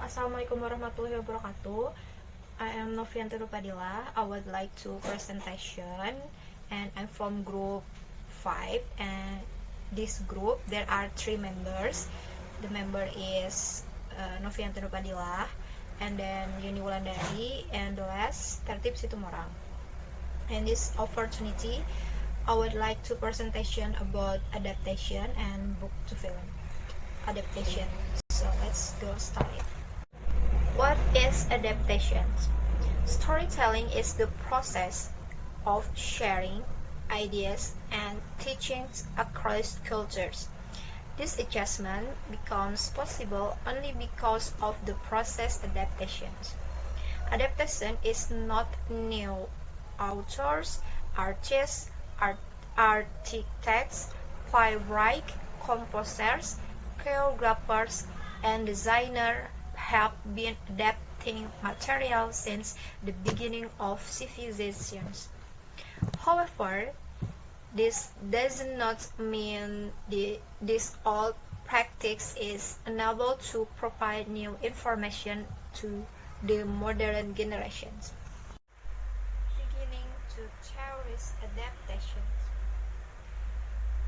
Assalamualaikum warahmatullahi wabarakatuh. I am Novianti Rupadila. I would like to presentation, and I'm from group 5. And this group there are 3 members. The member is Novianti Rupadila, and then Yuni Wulandari, and the last Tertib Situmorang. And this opportunity, I would like to presentation about adaptation and book to film adaptation. So let's go start it. What is adaptation? Storytelling is the process of sharing ideas and teachings across cultures. This adjustment becomes possible only because of the process adaptations. Adaptation is not new. Authors, artists, architects, playwrights, composers, choreographers, and designers have been adapting material since the beginning of civilizations. However, this does not mean this old practice is unable to provide new information to the modern generations. Beginning to cherish adaptations.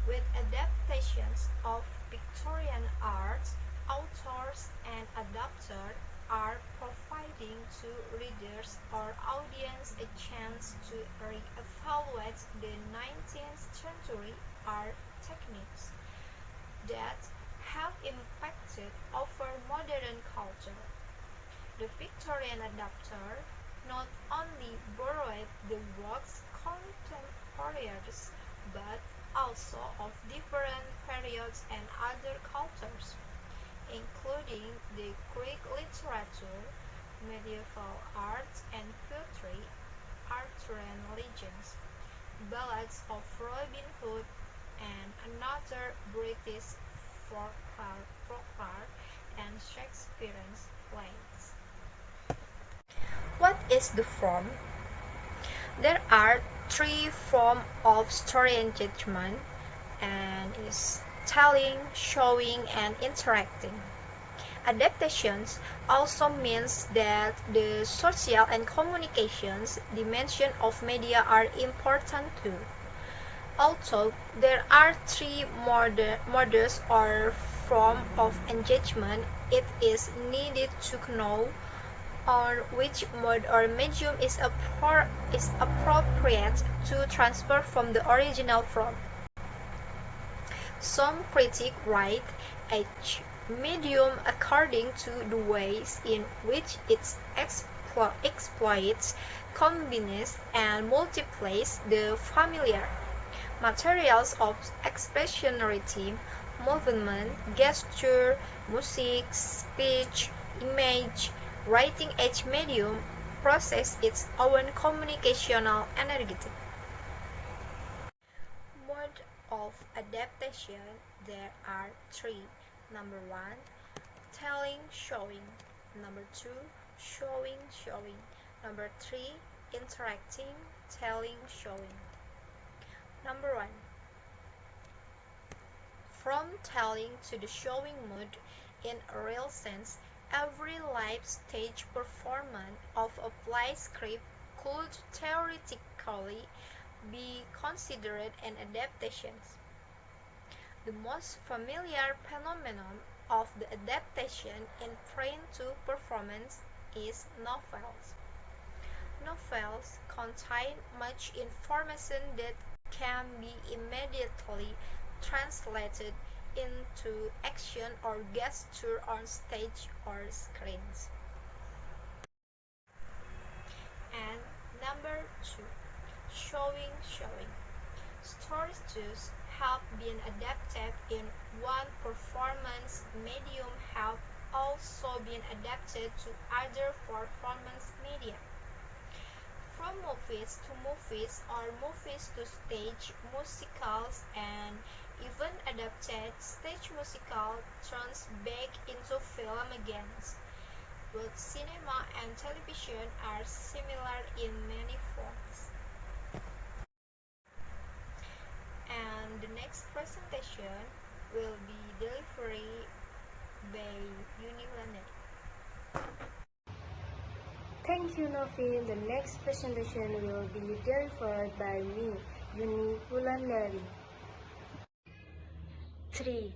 With adaptations of Victorian art, authors and adapters are providing to readers or audience a chance to re-evaluate the 19th century art techniques that have impacted over modern culture. The Victorian adapter not only borrowed the works contemporaries but also of different periods and other cultures, including the Greek literature, medieval art and poetry, Arthurian legends, ballads of Robin Hood, and another British folklore and Shakespearean plays. What is the form? There are 3 forms of story engagement, and is telling, showing, and interacting. Adaptations also means that the social and communications dimension of media are important too. Although there are 3 modes or form of engagement, it is needed to know on which mode or medium is appropriate to transfer from the original form. Some critics rate each medium according to the ways in which it exploits, combines, and multiplies the familiar materials of expressionality, movement, gesture, music, speech, image. Writing each medium processes its own communicational energy. Mode of adaptation there are 3. Number 1, telling, showing. Number 2, showing. Number 3, interacting, telling, showing. Number 1. From telling to the showing mode, in a real sense, every live stage performance of a play script could theoretically be considered an adaptation. The most familiar phenomenon of the adaptation in print to performance is novels. Novels contain much information that can be immediately translated into action or gesture on stage or screens. And number 2, showing. Stories have been adapted in one performance medium have also been adapted to other performance media. From movies to movies or movies to stage musicals, and even adapted stage musical turns back into film again. Both cinema and television are similar in many forms. And the next presentation will be delivered by Yuni Wulandari. Thank you, Novin. The next presentation will be delivered by me, Yuni Wulandari. 3.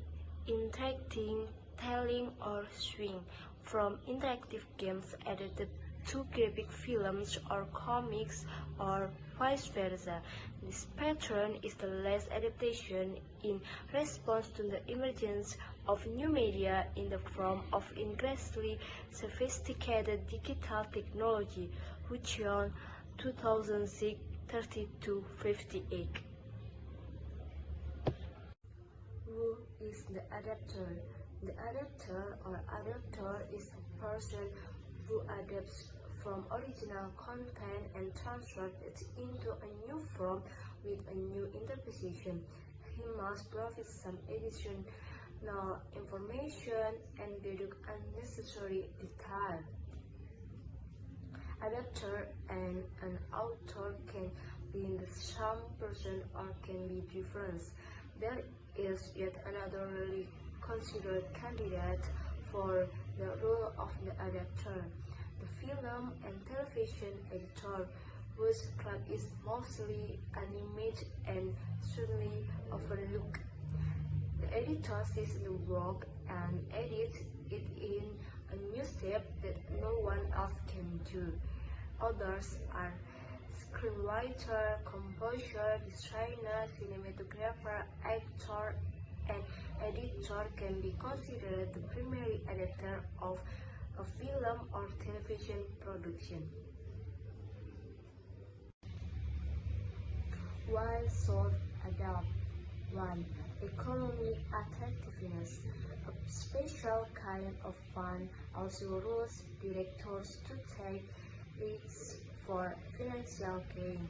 Interacting, telling or swing. From interactive games adapted to graphic films or comics or vice versa. This pattern is the last adaptation in response to the emergence of new media in the form of increasingly sophisticated digital technology, Hucheon 2006 3258. Who is the adapter? The adapter or adapter is a person who adapts from original content and transfers it into a new form with a new interpretation. He must provide some additional information and deduct unnecessary detail. Adapter and an author can be the same person or can be different. There is yet another really considered candidate for the role of the adapter, the film and television editor, whose job is mostly animated and certainly overlooked. The editor sees the work and edits it in a new step that no one else can do. Others are screenwriter, composer, designer, cinematographer, actor, and editor can be considered the primary editor of a film or television production. Why should adapt? 1. Economic attractiveness. A special kind of fund also allows directors to take risks for financial gain.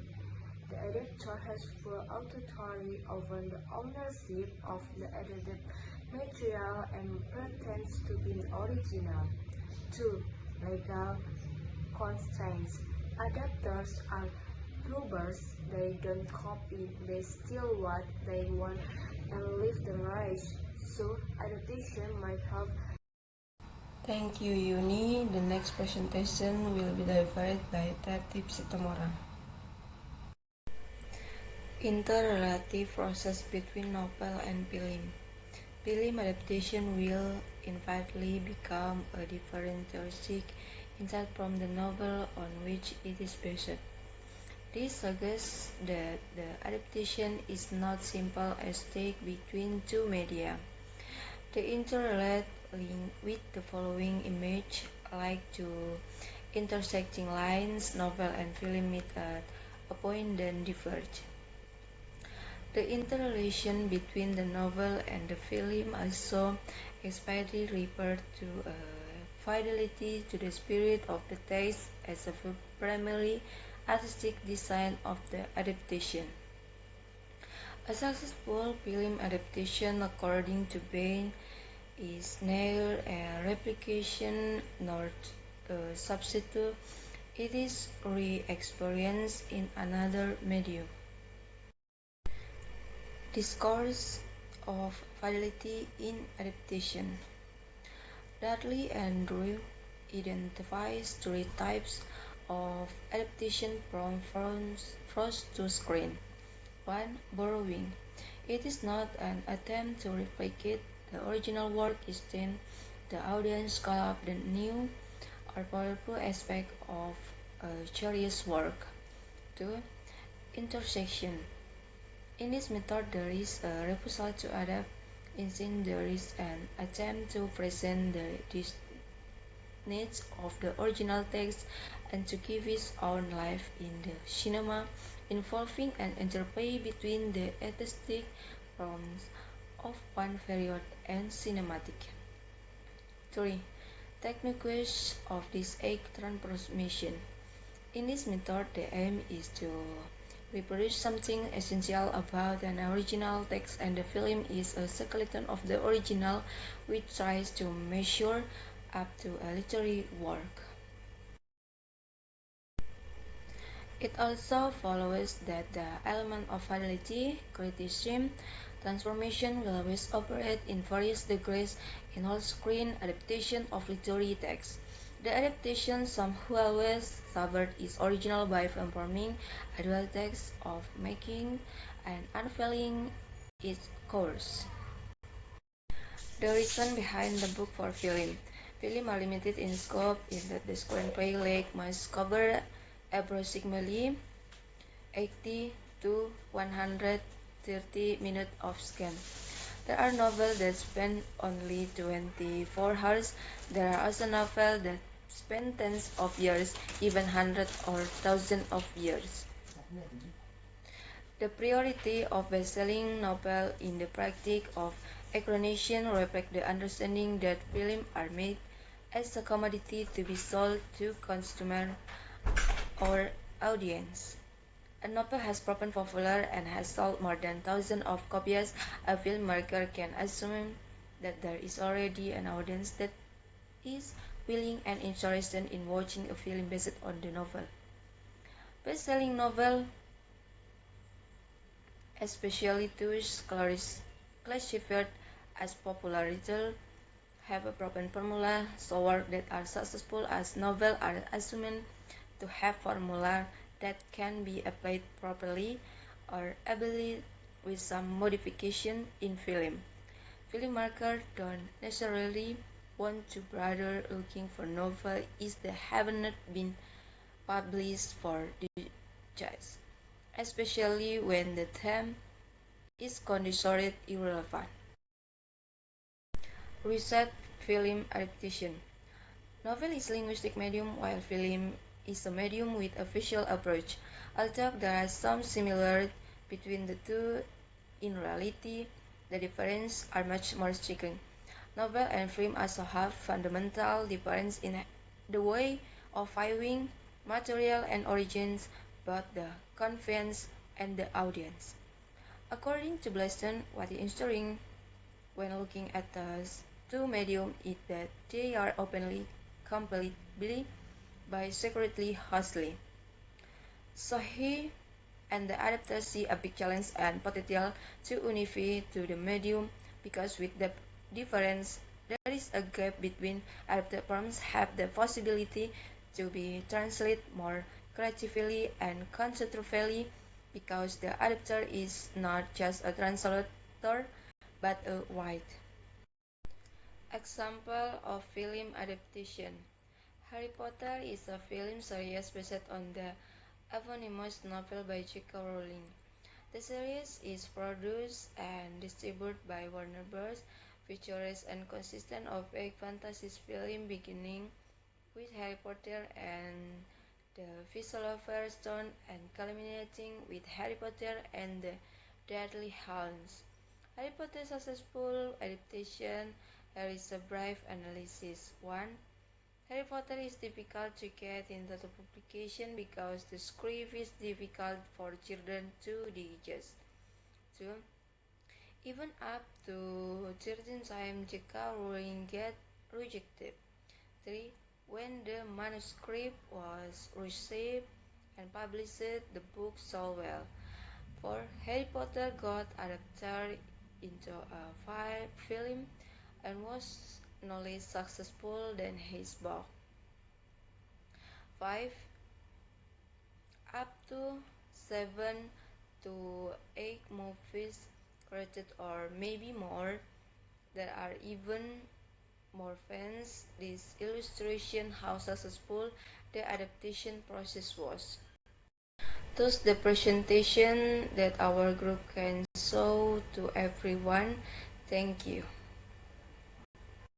The editor has full authority over the ownership of the edited material and pretends to be original. 2. Legal constraints. Adapters are clubbers. They don't copy, they steal what they want and leave the rest. So adaptation might help. Thank you, Yuni. The next presentation will be delivered by Tati Sitomora. Interrelative process between novel and film. Film adaptation will inevitably become a differentiating insight from the novel on which it is based. This suggests that the adaptation is not simple as take between two media. The interrelate link with the following image like two intersecting lines, novel and film meet at a point then diverge. The interrelation between the novel and the film also explicitly refers to fidelity to the spirit of the text as a primary artistic design of the adaptation. A successful film adaptation, according to Bain, is neither a replication nor a substitute. It is re-experience in another medium. Discourse of fidelity in adaptation. Dudley and Drew identifies three types of adaptation from prose to screen. 1. Borrowing. It is not an attempt to replicate the original work, instead the audience call up the new or powerful aspect of a cherished work. 2. Intersection. In this method, there is a refusal to adapt, instead there is an attempt to present the needs of the original text and to give its own life in the cinema, involving an interplay between the artistic forms of one period and cinematic. 3. Techniques of this egg transformation. In this method, the aim is to reproduce something essential about an original text, and the film is a skeleton of the original which tries to measure up to a literary work. It also follows that the element of fidelity, criticism, transformation will always operate in various degrees in all screen adaptation of literary text. The adaptation somehow always suffered its original by forming a dual task of making and unveiling its course. The reason behind the book for film. Films are limited in scope in that the screenplay length must cover approximately 80 to 130 minutes of scan. There are novels that span only 24 hours. There are also novels that span tens of years, even hundreds or thousands of years. The priority of best-selling novels in the practice of explanation reflects the understanding that films are made as a commodity to be sold to consumers or audience. A novel has proven popular and has sold more than thousands of copies. A filmmaker can assume that there is already an audience that is willing and interested in watching a film based on the novel. Best-selling novels, especially those classified as popular retail, have a proven formula, so works that are successful as novels are assumed to have formula that can be applied properly or albeit with some modification in film. Filmmakers don't necessarily want to bother looking for novels if they have not been published for decades, especially when the theme is considered irrelevant. Research film adaptation. Novel is linguistic medium while film is a medium with a visual approach. Although there are some similarities between the two, in reality, the differences are much more striking. Novel and film also have fundamental differences in the way of viewing material and origins, both the conveyance and the audience. According to Blaisdell, what is interesting when looking at the two mediums is that they are openly compatible by secretly hostile. So he and the adapters see a big challenge and potential to unify to the medium because with the difference there is a gap between adapted forms have the possibility to be translated more creatively and constructively because the adapter is not just a translator but a writer. Example of film adaptation. Harry Potter is a film series based on the eponymous novel by J.K. Rowling. The series is produced and distributed by Warner Bros., features and consists of 8 fantasy films beginning with Harry Potter and the Philosopher's Stone and culminating with Harry Potter and the Deathly Hallows. Harry Potter successful adaptation. Here is a brief analysis. 1. Harry Potter is difficult to get into the publication because the script is difficult for children to digest. 2. Even up to 13 times J.K. Rowling get rejected. 3. When the manuscript was received and published, the book sold well. 4. Harry Potter got adapted into a film and was no less successful than his book. 5. Up to 7 to 8 movies created or maybe more. There are even more fans. This illustration how successful the adaptation process was. Thus the presentation that our group can show to everyone. Thank you.